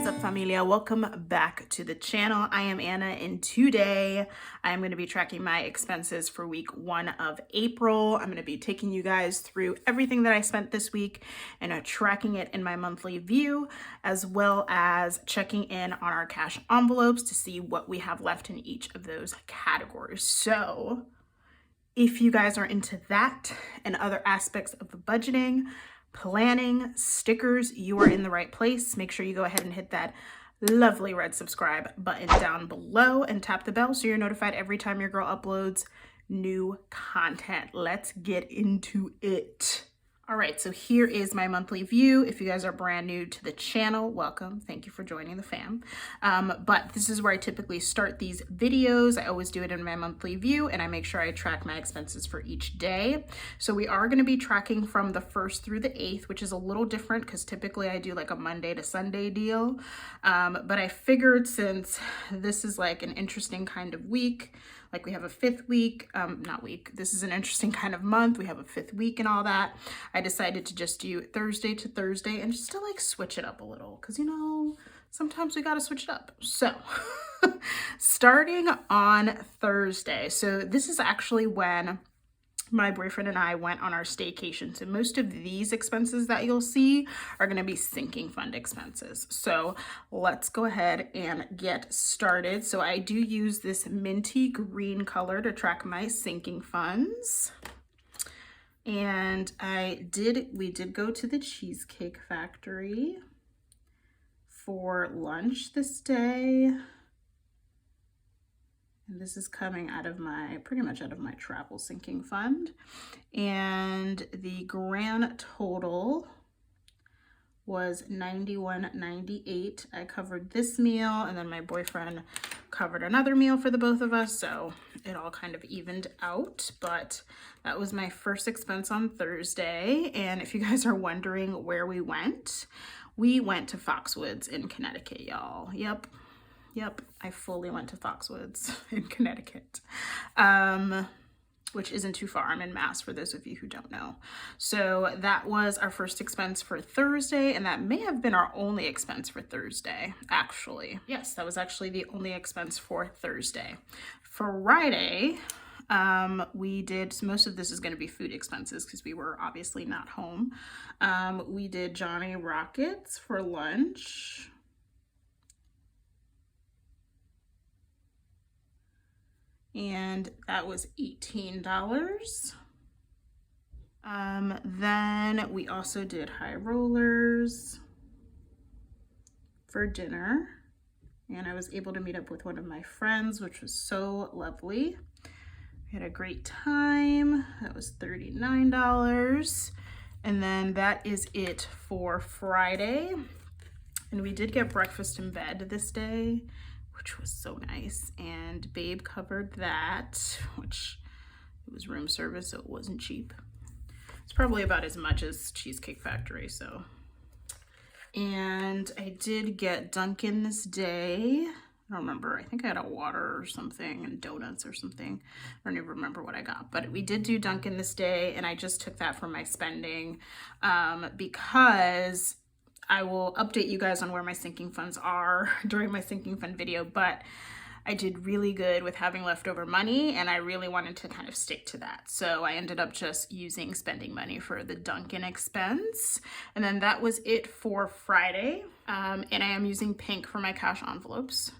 is up, familia? Welcome back to the channel. I am Anna, and today I'm going to be tracking my expenses for week 1 of April. I'm going to be taking you guys through everything that I spent this week and tracking it in my monthly view, as well as checking in on our cash envelopes to see what we have left in each of those categories. So if you guys are into that and other aspects of the budgeting, planning, stickers, you are in the right place. Make sure you go ahead and hit that lovely red subscribe button down below and tap the bell so you're notified every time your girl uploads new content. Let's get into it. All right, so here is my monthly view. If you guys are brand new to the channel, welcome. Thank you for joining the fam. But this is where I typically start these videos. I always do it in my monthly view, and I make sure I track my expenses for each day. So we are gonna be tracking from the 1st through the 8th, which is a little different because typically I do like a Monday to Sunday deal. But I figured since this is like an interesting kind of week, like we have a 5th week, this is an interesting kind of month. We have a 5th week and all that. I decided to just do Thursday to Thursday and just to like switch it up a little because, you know, sometimes we got to switch it up. So starting on Thursday. So this is actually when my boyfriend and I went on our staycation. So most of these expenses that you'll see are going to be sinking fund expenses. So let's go ahead and get started. So I do use this minty green color to track my sinking funds. And we did go to the Cheesecake Factory for lunch this day. And this is coming out of pretty much out of my travel sinking fund. And the grand total was $91.98. I covered this meal, and then my boyfriend covered another meal for the both of us, so it all kind of evened out. But that was my first expense on Thursday. And if you guys are wondering where we went to Foxwoods in Connecticut, y'all. Yep, I fully went to Foxwoods in Connecticut, which isn't too far. I'm in Mass, for those of you who don't know. So that was our first expense for Thursday, and that may have been our only expense for Thursday, actually. Yes, that was actually the only expense for Thursday. Friday, we did, most of this is going to be food expenses because we were obviously not home. We did Johnny Rockets for lunch. And that was $18. Then we also did High Rollers for dinner. And I was able to meet up with one of my friends, which was so lovely. We had a great time. That was $39. And then that is it for Friday. And we did get breakfast in bed this day, which was so nice, and Babe covered that, which it was room service, so it wasn't cheap. It's probably about as much as Cheesecake Factory, so. And I did get Dunkin' this day. I don't remember, I think I had a water or something and donuts or something. I don't even remember what I got, but we did do Dunkin' this day, and I just took that from my spending because I will update you guys on where my sinking funds are during my sinking fund video, but I did really good with having leftover money, and I really wanted to kind of stick to that. So I ended up just using spending money for the Dunkin' expense. And then that was it for Friday. And I am using pink for my cash envelopes.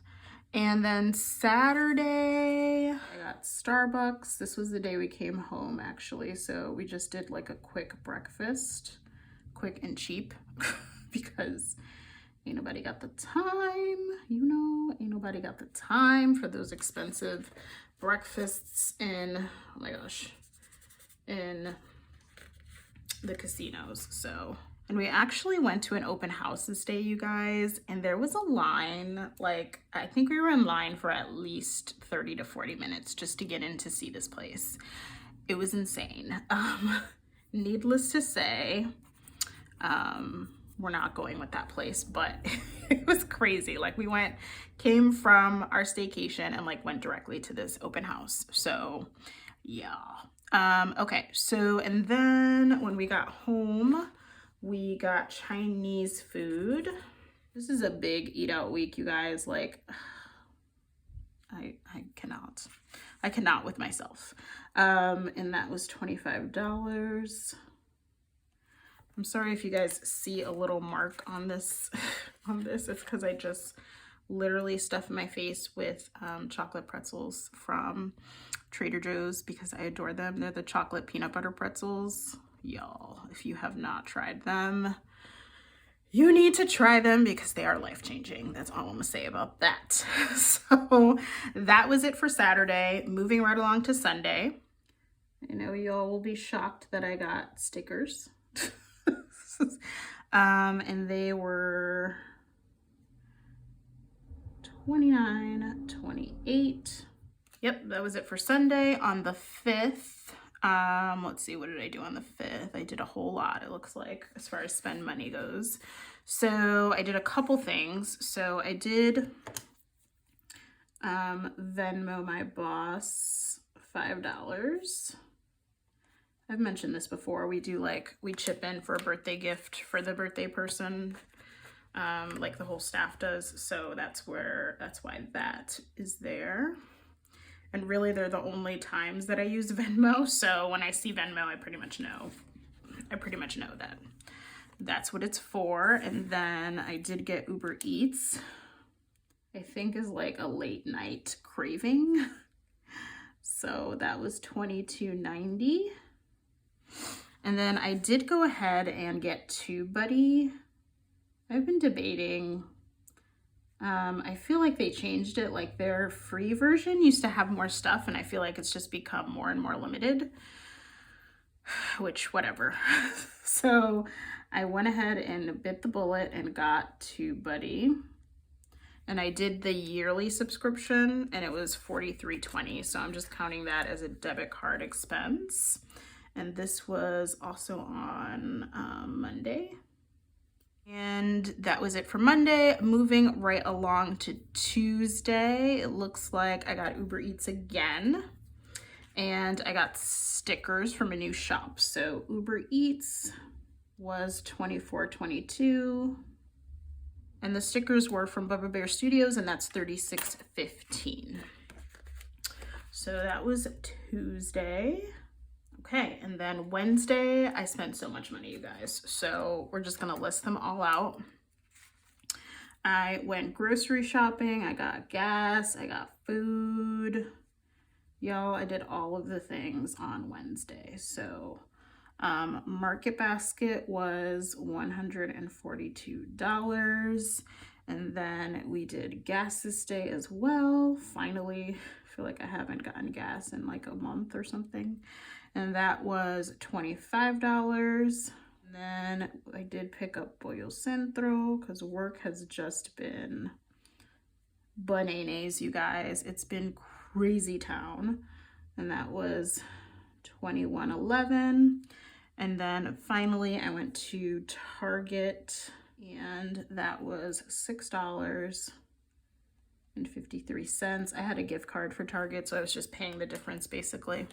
And then Saturday, I got Starbucks. This was the day we came home, actually. So we just did like a quick breakfast, quick and cheap. Because ain't nobody got the time, you know, ain't nobody got the time for those expensive breakfasts in, oh my gosh, in the casinos. So, and we actually went to an open house this day, you guys, and there was a line, like, I think we were in line for at least 30 to 40 minutes just to get in to see this place. It was insane. Needless to say, we're not going with that place, but it was crazy. Like we came from our staycation and like went directly to this open house. So yeah. Okay. So, and then when we got home, we got Chinese food. This is a big eat out week, you guys. Like, I cannot with myself. And that was $25. I'm sorry if you guys see a little mark on this. It's because I just literally stuffed my face with chocolate pretzels from Trader Joe's because I adore them. They're the chocolate peanut butter pretzels. Y'all, if you have not tried them, you need to try them because they are life-changing. That's all I'm gonna say about that. So that was it for Saturday. Moving right along to Sunday. I know y'all will be shocked that I got stickers. And they were $29, $28. Yep, that was it for Sunday. On the 5th, let's see, what did I do on the 5th? I did a whole lot, it looks like, as far as spend money goes. So I did a couple things. So I did Venmo my boss $5. I've mentioned this before. We do we chip in for a birthday gift for the birthday person, like the whole staff does. So that's why that is there. And really, they're the only times that I use Venmo. So when I see Venmo, I pretty much know that that's what it's for. And then I did get Uber Eats. I think is like a late night craving. So that was $22.90. And then I did go ahead and get TubeBuddy. I've been debating. I feel like they changed it. Like their free version used to have more stuff, and I feel like it's just become more and more limited, which whatever. So I went ahead and bit the bullet and got TubeBuddy. And I did the yearly subscription and it was $43.20. So I'm just counting that as a debit card expense. And this was also on Monday. And that was it for Monday. Moving right along to Tuesday, it looks like I got Uber Eats again. And I got stickers from a new shop. So Uber Eats was $24.22. And the stickers were from Bubba Bear Studios, and that's $36.15. So that was Tuesday. Okay, and then Wednesday, I spent so much money, you guys. So we're just gonna list them all out. I went grocery shopping, I got gas, I got food. Y'all, I did all of the things on Wednesday. So Market Basket was $142. And then we did gas this day as well. Finally, I feel like I haven't gotten gas in like a month or something. And that was $25. And then I did pick up Pollo Centro because work has just been bananas, you guys. It's been crazy town. And that was $21.11. And then finally I went to Target and that was $6.53. I had a gift card for Target, so I was just paying the difference basically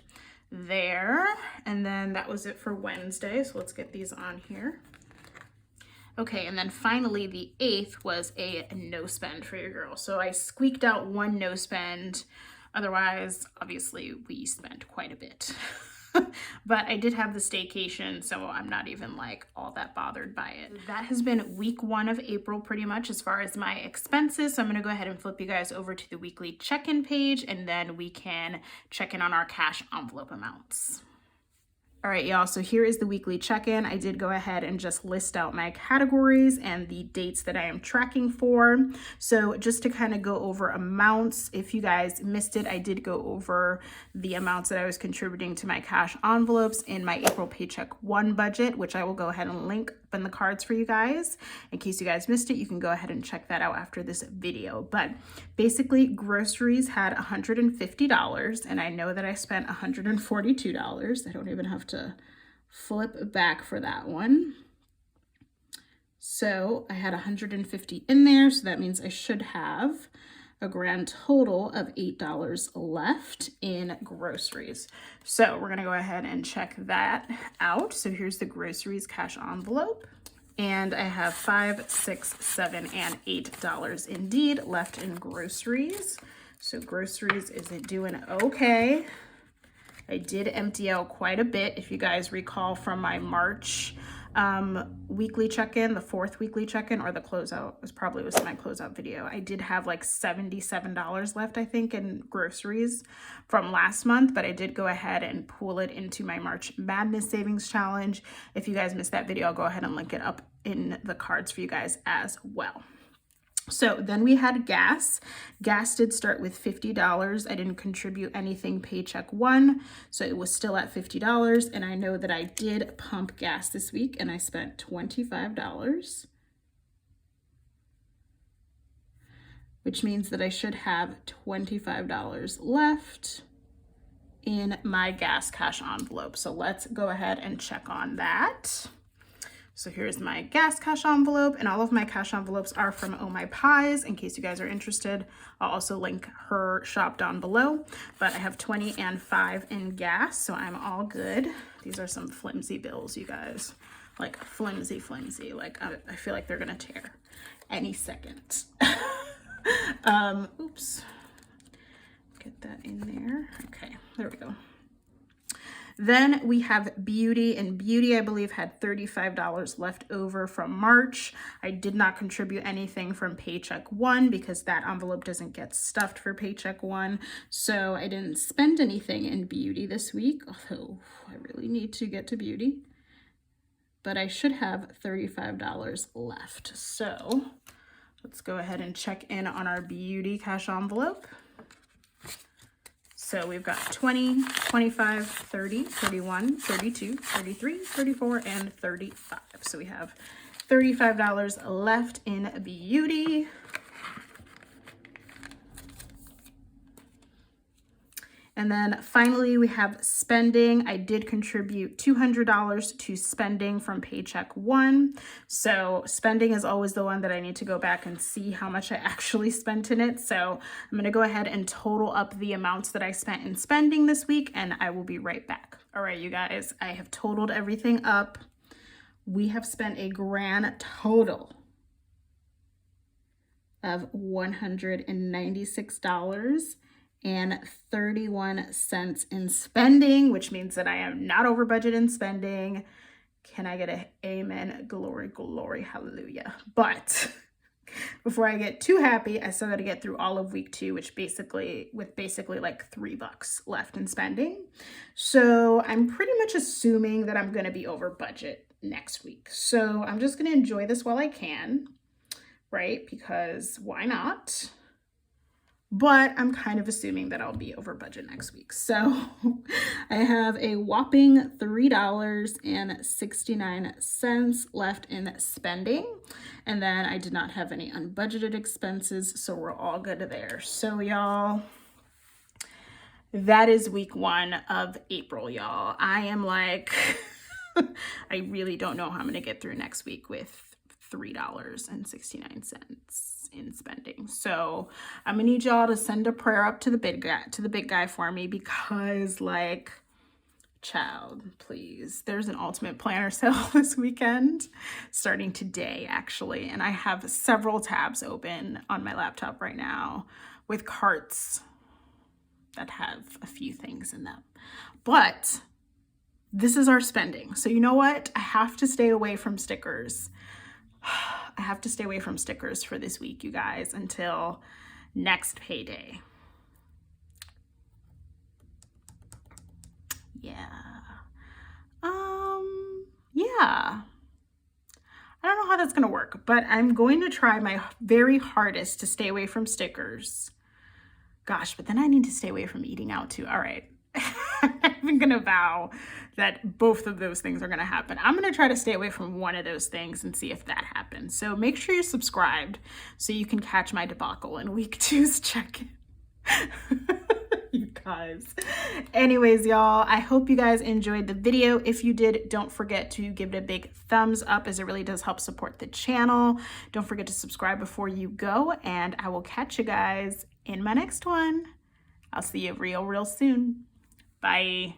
there. And then that was it for Wednesday. So let's get these on here. Okay, and then finally the 8th was a no spend for your girl. So I squeaked out one no spend. Otherwise, obviously we spent quite a bit. But I did have the staycation, so I'm not even like all that bothered by it. That has been week 1 of April pretty much as far as my expenses. So I'm gonna go ahead and flip you guys over to the weekly check-in page, and then we can check in on our cash envelope amounts. All right, y'all, so here is the weekly check-in. I did go ahead and just list out my categories and the dates that I am tracking for. So just to kind of go over amounts, if you guys missed it, I did go over the amounts that I was contributing to my cash envelopes in my April Paycheck 1 budget, which I will go ahead and link up in the cards for you guys. In case you guys missed it, you can go ahead and check that out after this video. But basically, groceries had $150, and I know that I spent $142. I don't even have to flip back for that one. So I had $150 in there, so that means I should have a grand total of $8 left in groceries. So we're gonna go ahead and check that out. So here's the groceries cash envelope. And I have $5, $6, $7, and $8 indeed left in groceries. So groceries is doing okay. I did empty out quite a bit. If you guys recall from my March weekly check-in, the 4th weekly check-in, or the closeout, was my closeout video. I did have like $77 left, I think, in groceries from last month, but I did go ahead and pool it into my March Madness Savings Challenge. If you guys missed that video, I'll go ahead and link it up in the cards for you guys as well. So then we had gas. Gas did start with $50. I didn't contribute anything paycheck one, so it was still at $50. And I know that I did pump gas this week and I spent $25, which means that I should have $25 left in my gas cash envelope. So let's go ahead and check on that. So here's my gas cash envelope, and all of my cash envelopes are from Oh My Pies. In case you guys are interested, I'll also link her shop down below. But I have 20 and 5 in gas, so I'm all good. These are some flimsy bills, you guys. Like flimsy. Like I feel like they're gonna tear any second. Oops. Get that in there. Okay, there we go. Then we have beauty, and beauty I believe had $35 left over from March. I did not contribute anything from paycheck one because that envelope doesn't get stuffed for paycheck one. So I didn't spend anything in beauty this week, although I really need to get to beauty. But I should have $35 left. So let's go ahead and check in on our beauty cash envelope. So we've got 20, 25, 30, 31, 32, 33, 34, and 35. So we have $35 left in beauty. And then finally we have spending. I did contribute $200 to spending from paycheck one. So spending is always the one that I need to go back and see how much I actually spent in it. So I'm going to go ahead and total up the amounts that I spent in spending this week, and I will be right back. All right, you guys, I have totaled everything up. We have spent a grand total of $196 and 31 cents in spending, which means that I am not over budget in spending. Can I get an amen? Glory, glory, hallelujah. But before I get too happy, I still got to get through all of week 2, with basically like $3 left in spending. So I'm pretty much assuming that I'm going to be over budget next week. So I'm just going to enjoy this while I can, right? Because why not? But I'm kind of assuming that I'll be over budget next week. So I have a whopping $3.69 left in spending. And then I did not have any unbudgeted expenses, so we're all good there. So y'all, that is week 1 of April, y'all. I am like, I really don't know how I'm gonna get through next week with $3.69 in spending. So I'm gonna need y'all to send a prayer up to the big guy for me, because like, child, please, there's an Ultimate Planner sale this weekend, starting today actually, and I have several tabs open on my laptop right now with carts that have a few things in them. But this is our spending. So you know what? I have to stay away from stickers. I have to stay away from stickers for this week, you guys, until next payday. Yeah. Yeah. I don't know how that's going to work, but I'm going to try my very hardest to stay away from stickers. Gosh, but then I need to stay away from eating out too. All right. I'm going to vow that both of those things are going to happen. I'm going to try to stay away from one of those things and see if that happens. So make sure you're subscribed so you can catch my debacle in week 2's check-in. You guys. Anyways, y'all, I hope you guys enjoyed the video. If you did, don't forget to give it a big thumbs up, as it really does help support the channel. Don't forget to subscribe before you go, and I will catch you guys in my next one. I'll see you real soon. Bye.